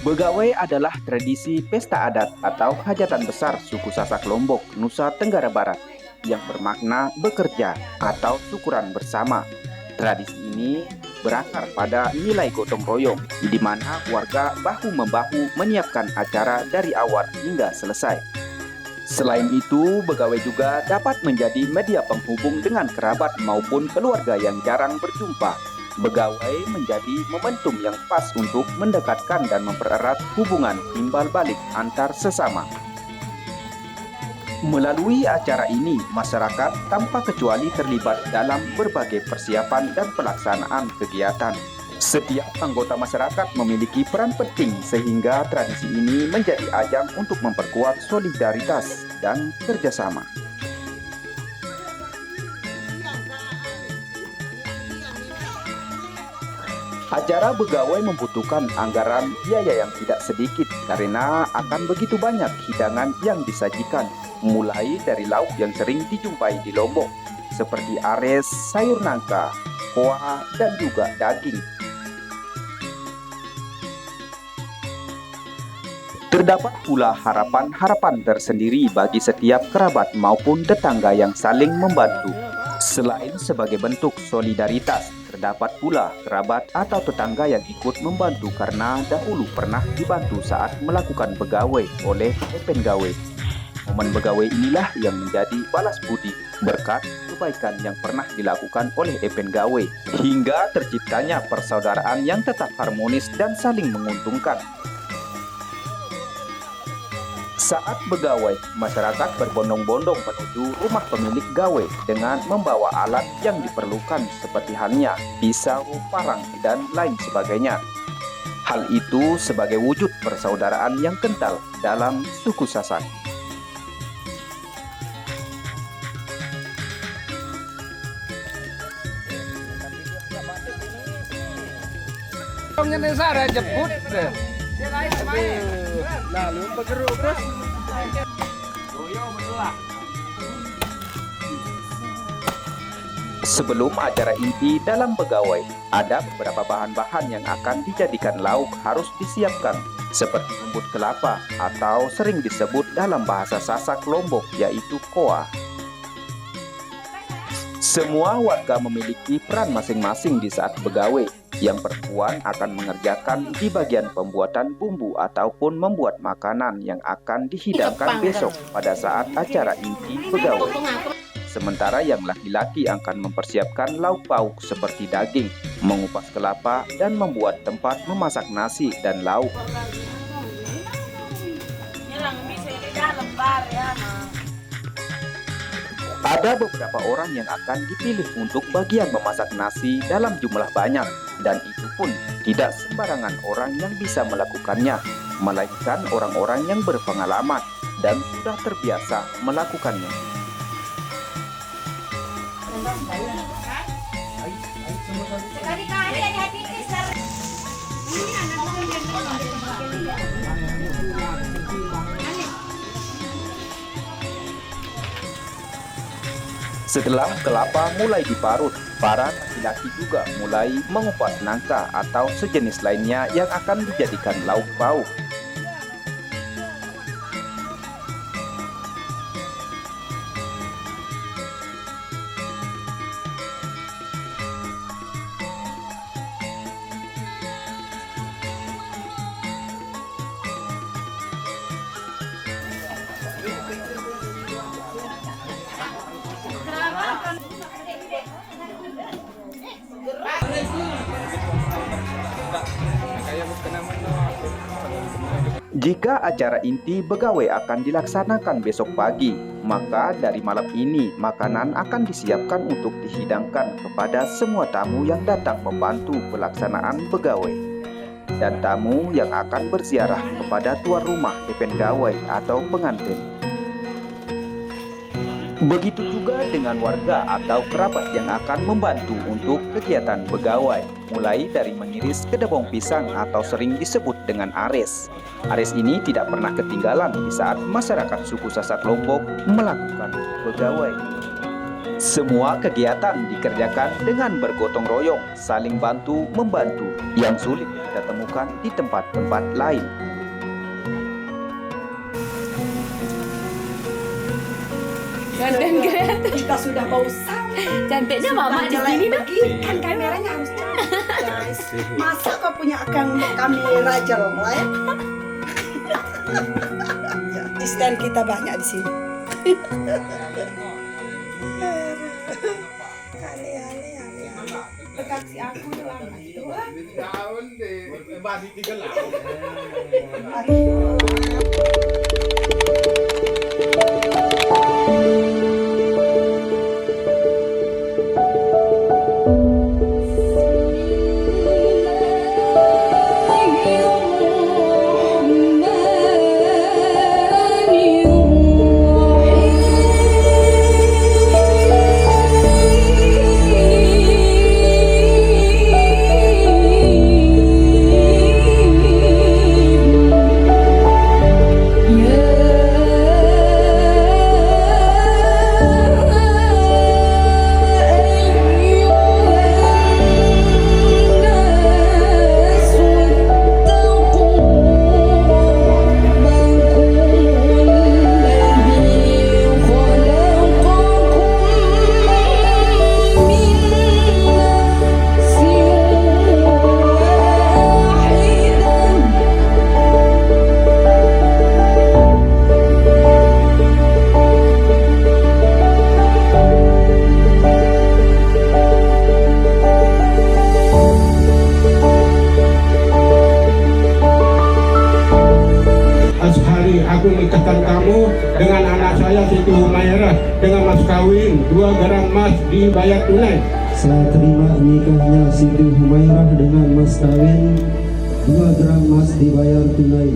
Begawai adalah tradisi pesta adat atau hajatan besar suku Sasak Lombok, Nusa Tenggara Barat yang bermakna bekerja atau syukuran bersama. Tradisi ini berakar pada nilai gotong royong, di mana warga bahu-membahu menyiapkan acara dari awal hingga selesai. Selain itu, begawai juga dapat menjadi media penghubung dengan kerabat maupun keluarga yang jarang berjumpa. Begawai menjadi momentum yang pas untuk mendekatkan dan mempererat hubungan timbal balik antar sesama. Melalui acara ini, masyarakat tanpa kecuali terlibat dalam berbagai persiapan dan pelaksanaan kegiatan. Setiap anggota masyarakat memiliki peran penting sehingga tradisi ini menjadi ajang untuk memperkuat solidaritas dan kerjasama. Acara begawai membutuhkan anggaran biaya yang tidak sedikit karena akan begitu banyak hidangan yang disajikan, mulai dari lauk yang sering dijumpai di Lombok, seperti ares, sayur nangka, koa, dan juga daging. Terdapat pula harapan-harapan tersendiri bagi setiap kerabat maupun tetangga yang saling membantu. Selain sebagai bentuk solidaritas, terdapat pula kerabat atau tetangga yang ikut membantu karena dahulu pernah dibantu saat melakukan begawai oleh Epen Gawe. Momen begawai inilah yang menjadi balas budi berkat kebaikan yang pernah dilakukan oleh Epen Gawe, hingga terciptanya persaudaraan yang tetap harmonis dan saling menguntungkan. Saat begawai, masyarakat berbondong-bondong menuju rumah pemilik gawe dengan membawa alat yang diperlukan seperti halnya pisau, parang, dan lain sebagainya. Hal itu sebagai wujud persaudaraan yang kental dalam suku Sasak. Jemput lalu bergeruk terus. Sebelum acara inti dalam begawai, ada beberapa bahan-bahan yang akan dijadikan lauk harus disiapkan, seperti umbut kelapa atau sering disebut dalam bahasa Sasak Lombok yaitu koa. Semua warga memiliki peran masing-masing di saat begawai. Yang perempuan akan mengerjakan di bagian pembuatan bumbu ataupun membuat makanan yang akan dihidangkan besok pada saat acara inti begawai. Sementara yang laki-laki akan mempersiapkan lauk pauk seperti daging, mengupas kelapa, dan membuat tempat memasak nasi dan lauk. Ada beberapa orang yang akan dipilih untuk bagian memasak nasi dalam jumlah banyak, dan itu pun tidak sembarangan orang yang bisa melakukannya, melainkan orang-orang yang berpengalaman dan sudah terbiasa melakukannya. Setelah kelapa mulai diparut, para laki-laki juga mulai mengupas nangka atau sejenis lainnya yang akan dijadikan lauk pauk. Jika acara inti begawai akan dilaksanakan besok pagi, maka dari malam ini makanan akan disiapkan untuk dihidangkan kepada semua tamu yang datang membantu pelaksanaan begawai dan tamu yang akan berziarah kepada tuan rumah Epen Gawe atau pengantin. Begitu juga dengan warga atau kerabat yang akan membantu untuk kegiatan begawai, mulai dari mengiris kedebong pisang atau sering disebut dengan ares. Ares ini tidak pernah ketinggalan di saat masyarakat suku Sasak Lombok melakukan begawai. Semua kegiatan dikerjakan dengan bergotong royong, saling bantu-membantu, yang sulit kita temukan di tempat-tempat lain. Ganteng kreatif. Kita sudah mau sampai. Cantiknya mama di sini dah. Kan kameranya harus cantik, guys. Masa kau punya kamera jelek? Di stand kita banyak di sini. Kasih aku doang. Aku menikahkan kamu dengan anak saya Siti Humairah dengan mas kawin 2 gram emas dibayar tunai. Saya terima nikahnya Siti Humairah dengan mas kawin 2 gram emas dibayar tunai.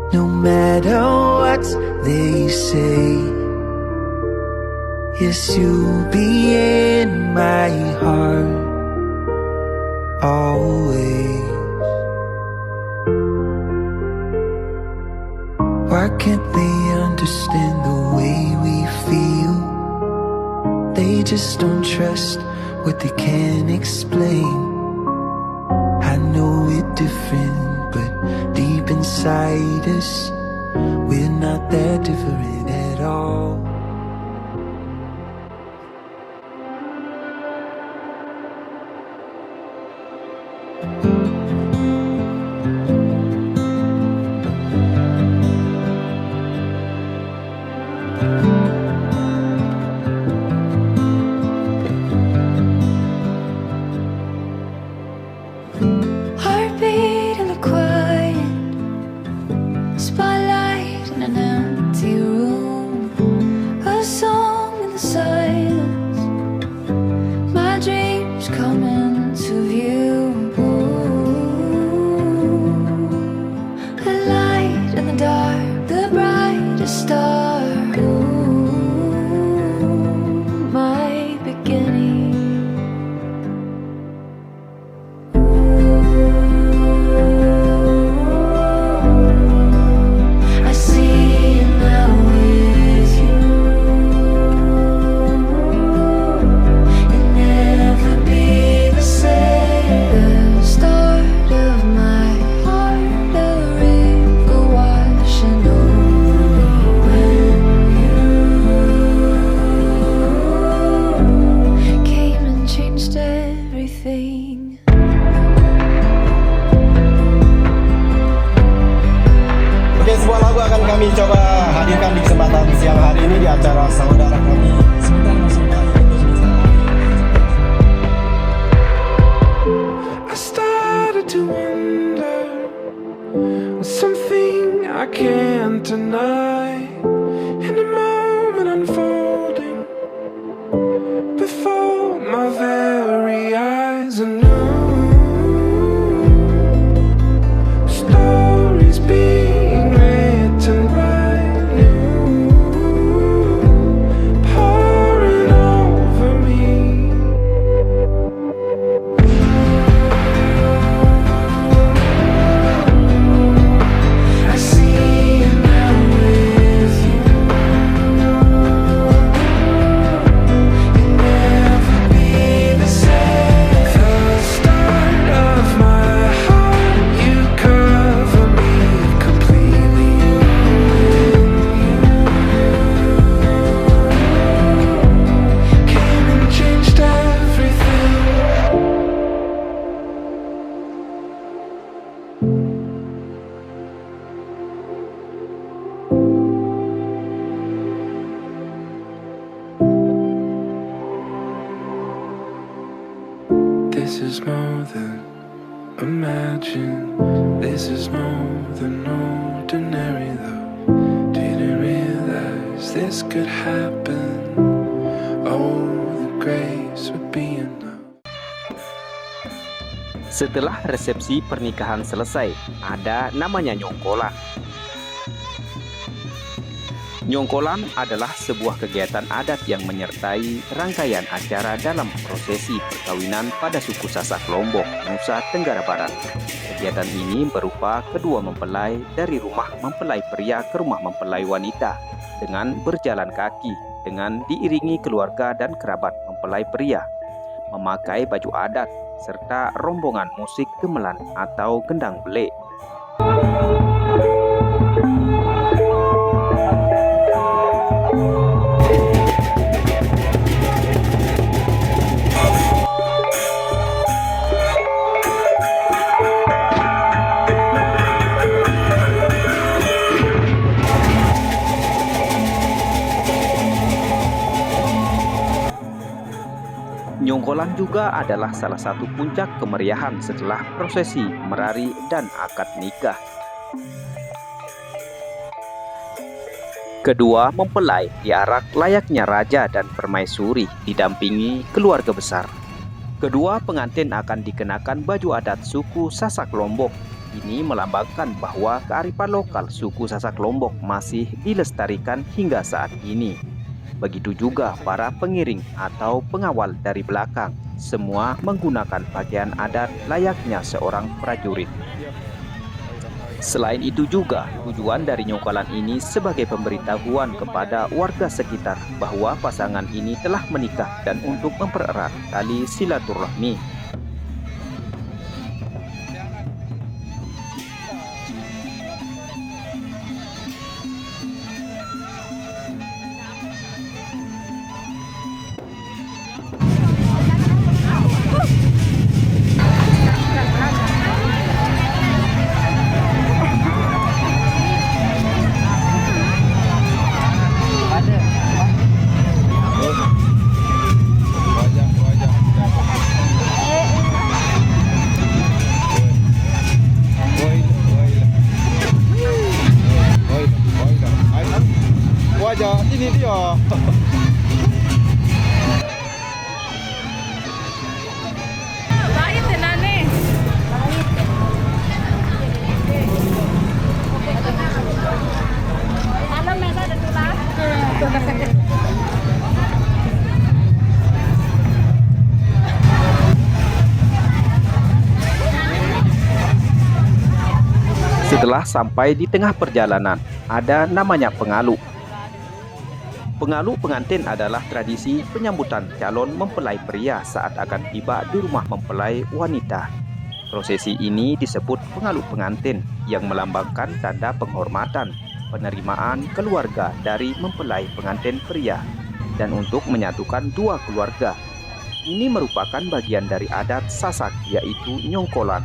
No matter what they say, yes, you'll be in my heart always. Why can't they understand the way we feel? They just don't trust what they can't explain. I know we're different, but deep inside us, we're not that different at all. Heartbeat in the quiet, spotlight in an empty room, a song in the silence, my dreams come into view, a light in the dark, the brightest star, my beginning. I see it now with you. It'll never be the same. The start of my heart, a river washing over when you came and changed everything. Oke, sebuah lagu akan kami coba hadirkan di kesempatan siang hari ini di acara saudara kami. I started to wonder, something I can't deny, in a moment unfolding before my very eyes. I knew is more than imagine. This is more than ordinary though. Didn't realize this could happen. Oh, the grace would be enough. Setelah resepsi pernikahan selesai, ada namanya nyongkolan. Nyongkolan adalah sebuah kegiatan adat yang menyertai rangkaian acara dalam prosesi perkawinan pada suku Sasak Lombok, Nusa Tenggara Barat. Kegiatan ini berupa kedua mempelai dari rumah mempelai pria ke rumah mempelai wanita dengan berjalan kaki dengan diiringi keluarga dan kerabat mempelai pria, memakai baju adat, serta rombongan musik gamelan atau gendang belek. Nyongkolan juga adalah salah satu puncak kemeriahan setelah prosesi merari dan akad nikah. Kedua mempelai diarak layaknya raja dan permaisuri didampingi keluarga besar. Kedua pengantin akan dikenakan baju adat suku Sasak Lombok. Ini melambangkan bahwa kearifan lokal suku Sasak Lombok masih dilestarikan hingga saat ini. Begitu juga para pengiring atau pengawal dari belakang, semua menggunakan pakaian adat layaknya seorang prajurit. Selain itu juga, tujuan dari nyongkolan ini sebagai pemberitahuan kepada warga sekitar bahwa pasangan ini telah menikah dan untuk mempererat tali silaturahmi. Wajah ini dia. Baik tenan nih. Alam mesa ada tulang. Setelah sampai di tengah perjalanan, ada namanya pengalu. Pengalu pengantin adalah tradisi penyambutan calon mempelai pria saat akan tiba di rumah mempelai wanita. Prosesi ini disebut pengalu pengantin yang melambangkan tanda penghormatan, penerimaan keluarga dari mempelai pengantin pria dan untuk menyatukan dua keluarga. Ini merupakan bagian dari adat Sasak, yaitu nyongkolan.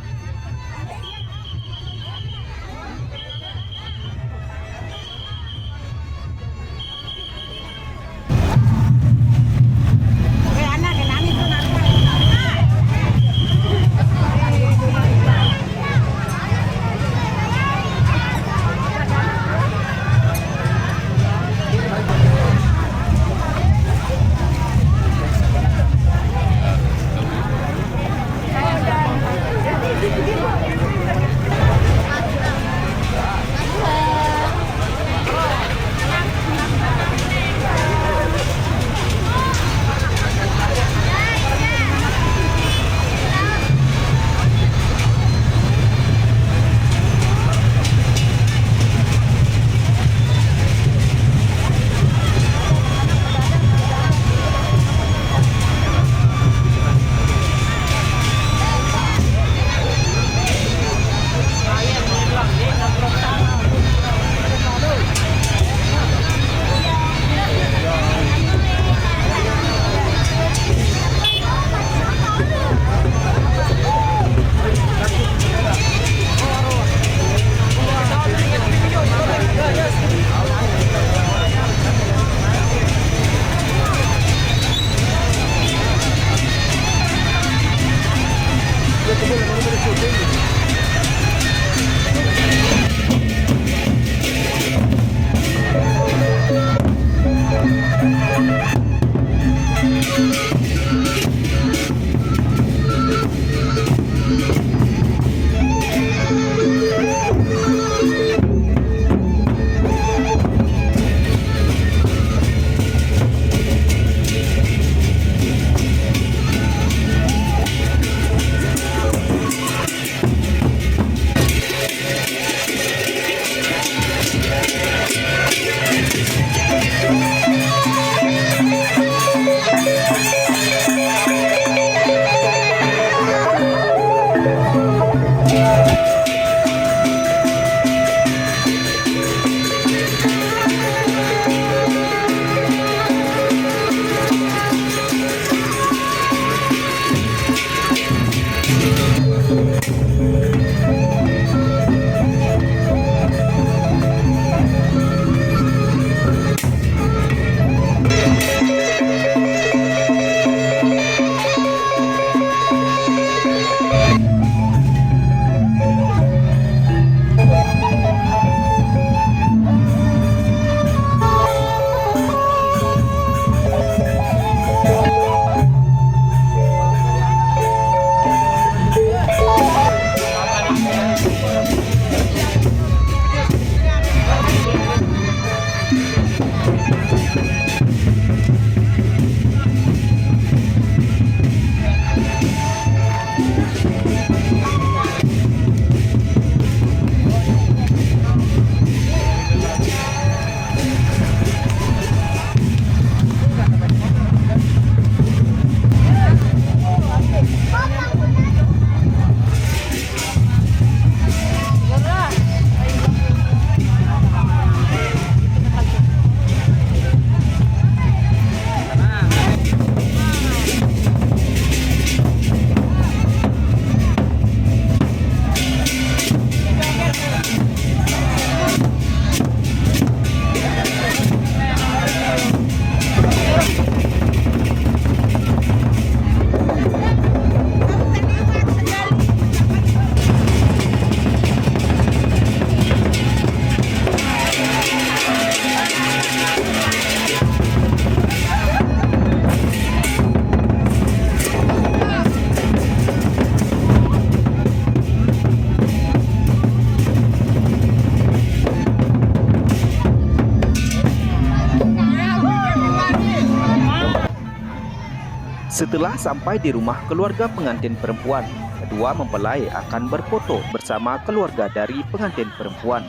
Setelah sampai di rumah keluarga pengantin perempuan, kedua mempelai akan berfoto bersama keluarga dari pengantin perempuan.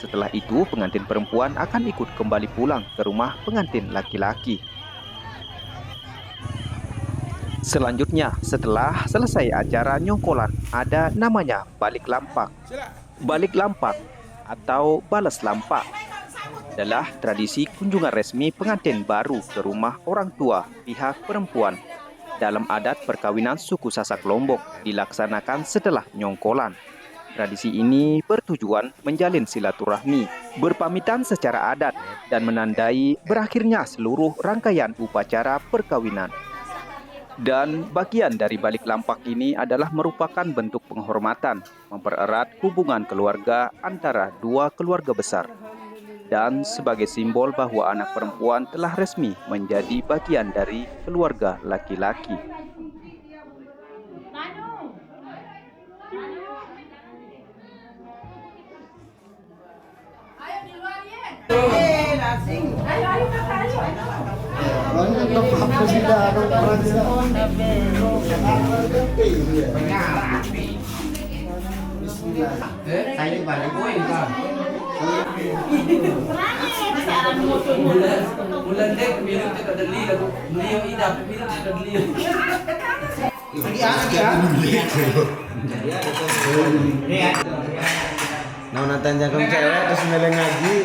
Setelah itu, pengantin perempuan akan ikut kembali pulang ke rumah pengantin laki-laki. Selanjutnya, setelah selesai acara nyongkolan, ada namanya balik lampak. Balik lampak atau balas lampak adalah tradisi kunjungan resmi pengantin baru ke rumah orang tua pihak perempuan. Dalam adat perkawinan suku Sasak Lombok dilaksanakan setelah nyongkolan. Tradisi ini bertujuan menjalin silaturahmi, berpamitan secara adat, dan menandai berakhirnya seluruh rangkaian upacara perkawinan. Dan bagian dari balik lampak ini adalah merupakan bentuk penghormatan, mempererat hubungan keluarga antara dua keluarga besar, dan sebagai simbol bahwa anak perempuan telah resmi menjadi bagian dari keluarga laki-laki. Nah, nonton jagung cewek terus meleng ngaji.